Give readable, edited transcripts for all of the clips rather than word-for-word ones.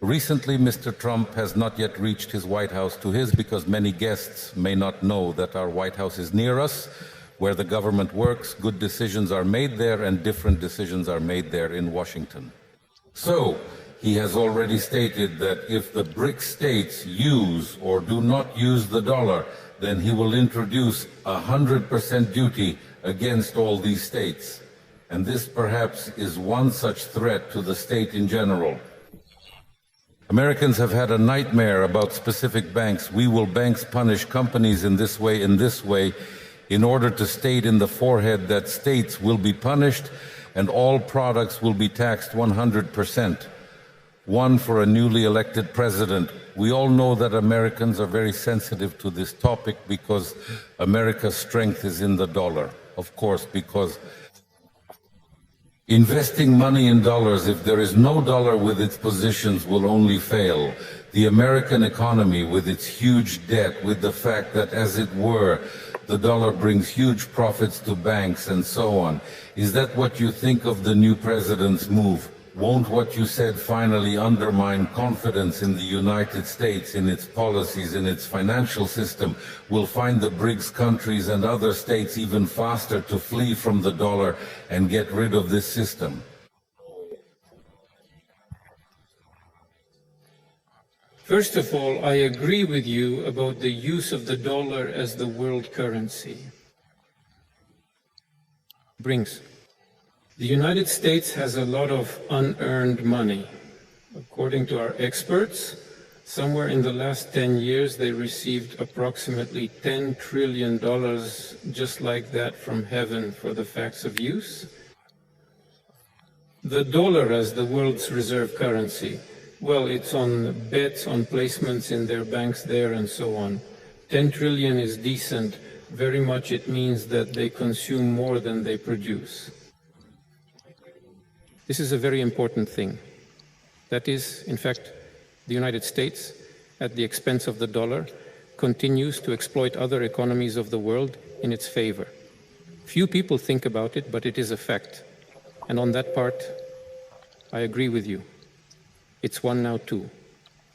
Recently, Mr. Trump has not yet reached his White House to his because many guests may not know that our White House is near us, where the government works, good decisions are made there, and different decisions are made there in Washington. So, he has already stated that if the BRICS states use or do not use the dollar, then he will introduce 100% duty against all these states. And this perhaps is one such threat to the state in general. Americans have had a nightmare about specific banks. Will banks punish companies in this way, in order to state in the forehead that states will be punished and all products will be taxed 100%. One for a newly elected president. We all know that Americans are very sensitive to this topic because America's strength is in the dollar. Of course, because investing money in dollars, if there is no dollar with its positions, will only fail. The American economy, with its huge debt, with the fact that, as it were, the dollar brings huge profits to banks and so on. Is that what you think of the new president's move? Won't what you said finally undermine confidence in the United States, in its policies, in its financial system? Will find the BRICS countries and other states even faster to flee from the dollar and get rid of this system? First of all, I agree with you about the use of the dollar as the world currency. The United States has a lot of unearned money. According to our experts, somewhere in the last 10 years, they received approximately $10 trillion just like that from heaven for the facts of use. The dollar as the world's reserve currency, well, it's on bets, on placements in their banks there and so on. 10 trillion is decent. Very much it means that they consume more than they produce. This is a very important thing. That is, in fact, the United States, at the expense of the dollar, continues to exploit other economies of the world in its favor. Few people think about it, but it is a fact. And on that part, I agree with you. It's one now too.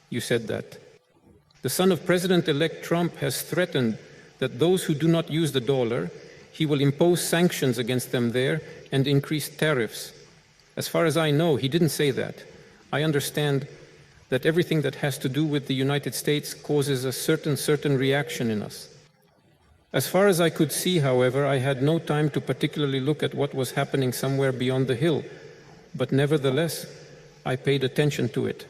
You said that. The son of President-elect Trump has threatened that those who do not use the dollar, he will impose sanctions against them there and increase tariffs. As far as I know, he didn't say that. I understand that everything that has to do with the United States causes a certain reaction in us. As far as I could see, however, I had no time to particularly look at what was happening somewhere beyond the hill, but nevertheless, I paid attention to it.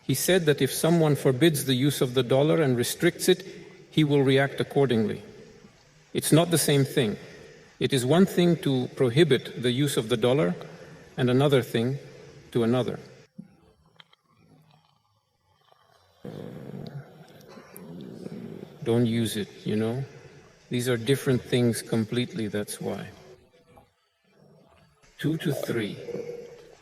He said that if someone forbids the use of the dollar and restricts it, he will react accordingly. It's not the same thing. It is one thing to prohibit the use of the dollar and another thing to another. Don't use it, you know? These are different things completely, that's why. 2 to 3.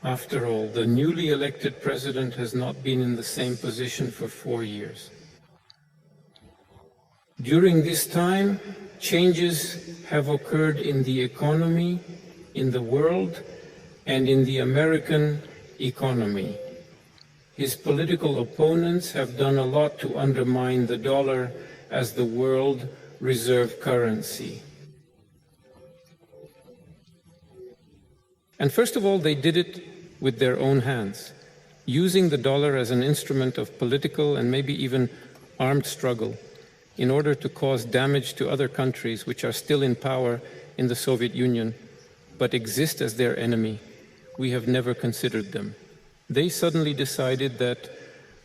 After all, the newly elected president has not been in the same position for 4 years. During this time, changes have occurred in the economy, in the world, and in the American economy. His political opponents have done a lot to undermine the dollar as the world reserve currency. And first of all, they did it with their own hands, using the dollar as an instrument of political and maybe even armed struggle in order to cause damage to other countries which are still in power in the Soviet Union, but exist as their enemy. We have never considered them. They suddenly decided that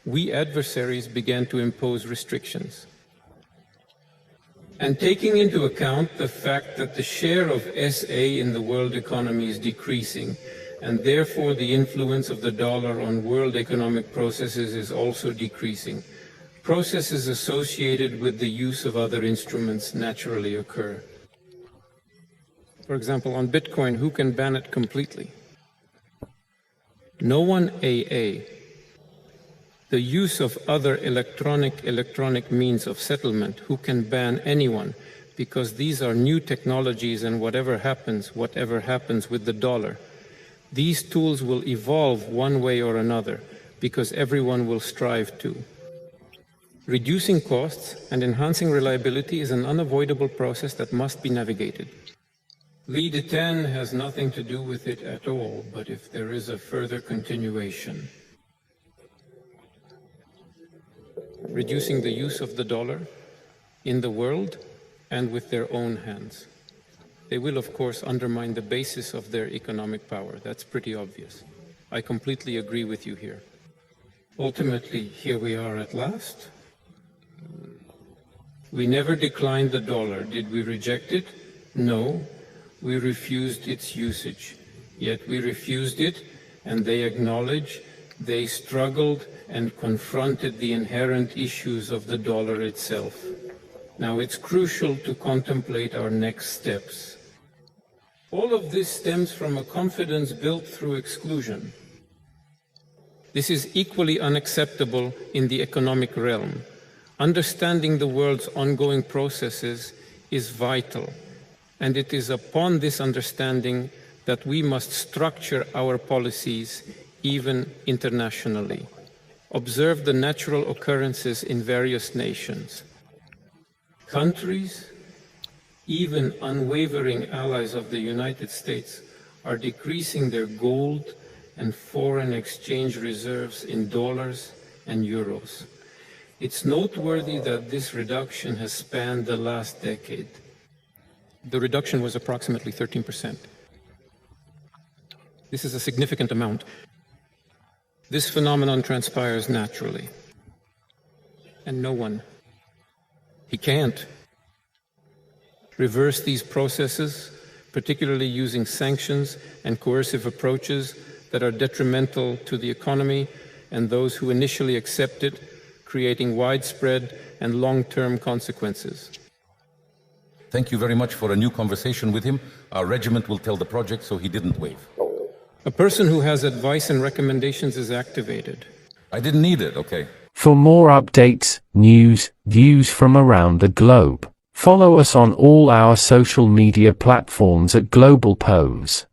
we adversaries began to impose restrictions. And taking into account the fact that the share of SA in the world economy is decreasing, and therefore the influence of the dollar on world economic processes is also decreasing, processes associated with the use of other instruments naturally occur. For example, on Bitcoin, who can ban it completely? No one AA. The use of other electronic means of settlement, who can ban anyone, because these are new technologies and whatever happens with the dollar, these tools will evolve one way or another. because everyone will strive to. Reducing costs and enhancing reliability is an unavoidable process that must be navigated. Lead 10 has nothing to do with it at all, but if there is a further continuation. Reducing the use of the dollar in the world and with their own hands. They will, of course, undermine the basis of their economic power. That's pretty obvious. I completely agree with you here. Ultimately, here we are at last. We never declined the dollar. Did we reject it? No. We refused its usage. Yet we refused it, and they acknowledge they struggled and confronted the inherent issues of the dollar itself. Now it's crucial to contemplate our next steps. All of this stems from a confidence built through exclusion. This is equally unacceptable in the economic realm. Understanding the world's ongoing processes is vital, and it is upon this understanding that we must structure our policies, even internationally. Observe the natural occurrences in various nations. Countries, even unwavering allies of the United States, are decreasing their gold and foreign exchange reserves in dollars and euros. It's noteworthy that this reduction has spanned the last decade. The reduction was approximately 13%. This is a significant amount. This phenomenon transpires naturally. And no one, he can't reverse these processes, particularly using sanctions and coercive approaches that are detrimental to the economy and those who initially accept it, creating widespread and long-term consequences. Thank you very much for a new conversation with him. Our regiment will tell the project so he didn't wave. A person who has advice and recommendations is activated. I didn't need it, okay? For more updates, news, views from around the globe, follow us on all our social media platforms at Globalpose.